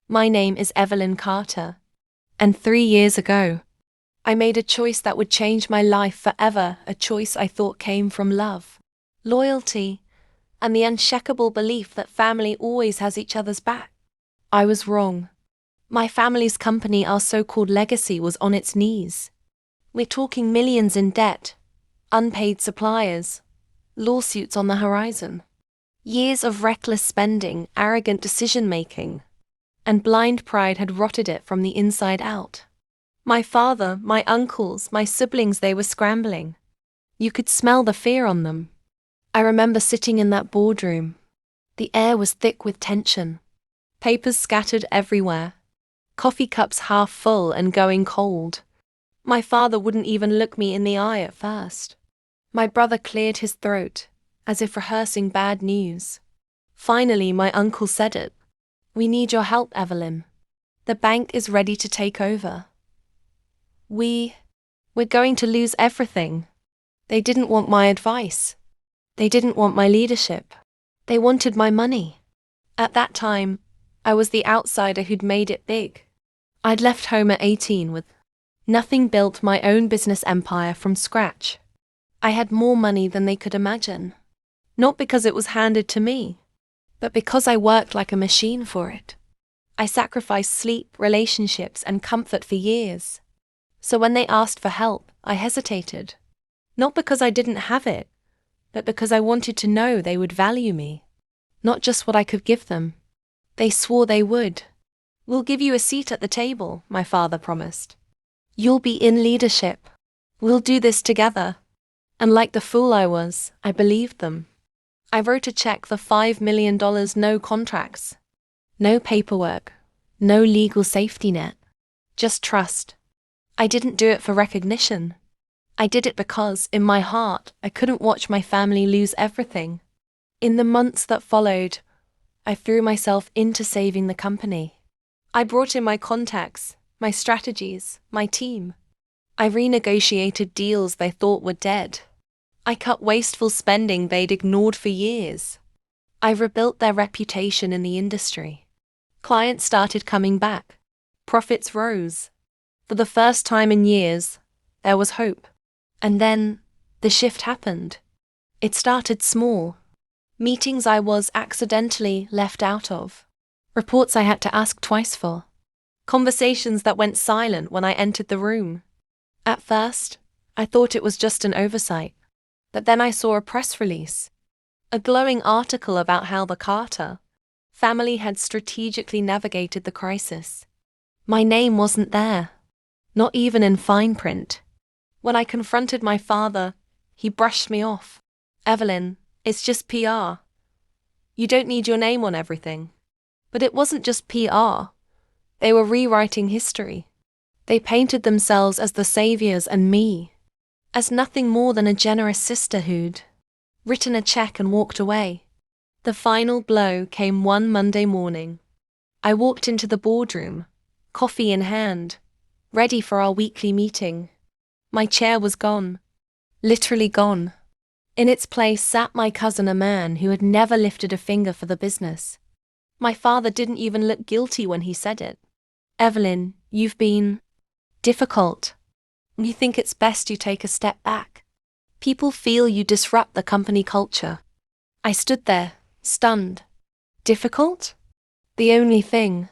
My name is Evelyn Carter. And 3 years ago, I made a choice that would change my life forever, a choice I thought came from love, loyalty, and the unshakable belief that family always has each other's back. I was wrong. My family's company, our so-called legacy, was on its knees. We're talking millions in debt, unpaid suppliers, lawsuits on the horizon. Years of reckless spending, arrogant decision-making, and blind pride had rotted it from the inside out. My father, my uncles, my siblings, they were scrambling. You could smell the fear on them. I remember sitting in that boardroom. The air was thick with tension. Papers scattered everywhere. Coffee cups half full and going cold. My father wouldn't even look me in the eye at first. My brother cleared his throat, as if rehearsing bad news. Finally, my uncle said it. "We need your help, Evelyn. The bank is ready to take over. We're going to lose everything." They didn't want my advice. They didn't want my leadership. They wanted my money. At that time, I was the outsider who'd made it big. I'd left home at 18 with nothing, built my own business empire from scratch. I had more money than they could imagine. Not because it was handed to me, but because I worked like a machine for it. I sacrificed sleep, relationships, and comfort for years. So when they asked for help, I hesitated. Not because I didn't have it, but because I wanted to know they would value me. Not just what I could give them. They swore they would. "We'll give you a seat at the table," my father promised. "You'll be in leadership. We'll do this together." And like the fool I was, I believed them. I wrote a check for $5 million, no contracts, no paperwork, no legal safety net, just trust. I didn't do it for recognition. I did it because, in my heart, I couldn't watch my family lose everything. In the months that followed, I threw myself into saving the company. I brought in my contacts, my strategies, my team. I renegotiated deals they thought were dead. I cut wasteful spending they'd ignored for years. I rebuilt their reputation in the industry. Clients started coming back. Profits rose. For the first time in years, there was hope. And then, the shift happened. It started small. Meetings I was accidentally left out of. Reports I had to ask twice for. Conversations that went silent when I entered the room. At first, I thought it was just an oversight. But then I saw a press release. A glowing article about how the Carter family had strategically navigated the crisis. My name wasn't there. Not even in fine print. When I confronted my father, he brushed me off. "Evelyn, it's just PR. You don't need your name on everything." But it wasn't just PR. They were rewriting history. They painted themselves as the saviors and me as nothing more than a generous sister who'd written a check and walked away. The final blow came one Monday morning. I walked into the boardroom, coffee in hand, ready for our weekly meeting. My chair was gone. Literally gone. In its place sat my cousin, a man who had never lifted a finger for the business. My father didn't even look guilty when he said it. "Evelyn, you've been difficult. We think it's best you take a step back. People feel you disrupt the company culture." I stood there, stunned. Difficult? The only thing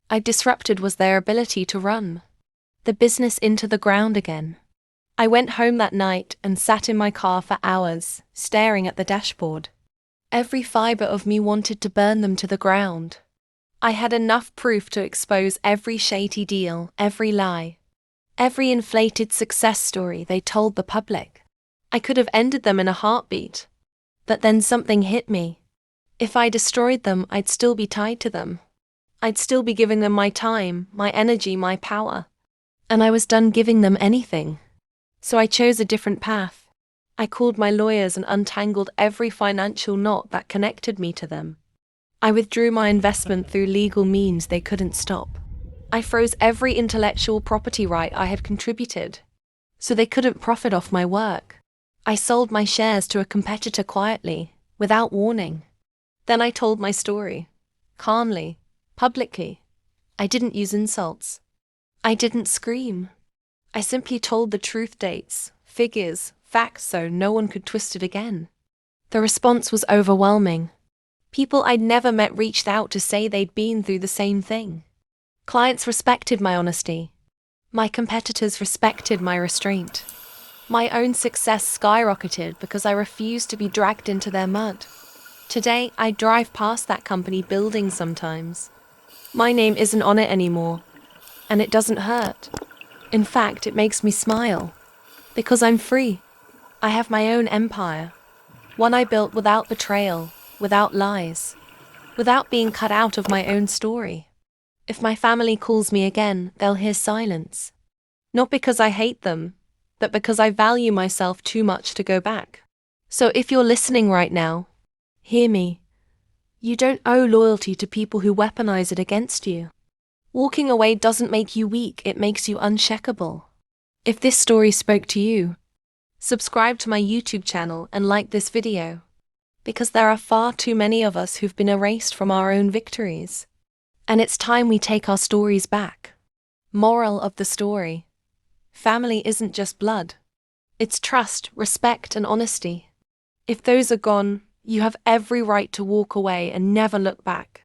I disrupted was their ability to run the business into the ground again. I went home that night and sat in my car for hours, staring at the dashboard. Every fiber of me wanted to burn them to the ground. I had enough proof to expose every shady deal, every lie, every inflated success story they told the public. I could have ended them in a heartbeat. But then something hit me. If I destroyed them, I'd still be tied to them. I'd still be giving them my time, my energy, my power. And I was done giving them anything. So I chose a different path. I called my lawyers and untangled every financial knot that connected me to them. I withdrew my investment through legal means they couldn't stop. I froze every intellectual property right I had contributed, so they couldn't profit off my work. I sold my shares to a competitor quietly, without warning. Then I told my story, calmly, publicly, I didn't use insults. I didn't scream. I simply told the truth, dates, figures, facts, so no one could twist it again. The response was overwhelming. People I'd never met reached out to say they'd been through the same thing. Clients respected my honesty. My competitors respected my restraint. My own success skyrocketed because I refused to be dragged into their mud. Today, I drive past that company building sometimes. My name isn't on it anymore, and it doesn't hurt. In fact, it makes me smile. Because I'm free. I have my own empire. One I built without betrayal, without lies, without being cut out of my own story. If my family calls me again, they'll hear silence. Not because I hate them, but because I value myself too much to go back. So if you're listening right now, hear me. You don't owe loyalty to people who weaponize it against you. Walking away doesn't make you weak, it makes you uncheckable. If this story spoke to you, subscribe to my YouTube channel and like this video. Because there are far too many of us who've been erased from our own victories. And it's time we take our stories back. Moral of the story. Family isn't just blood. It's trust, respect, and honesty. If those are gone, you have every right to walk away and never look back.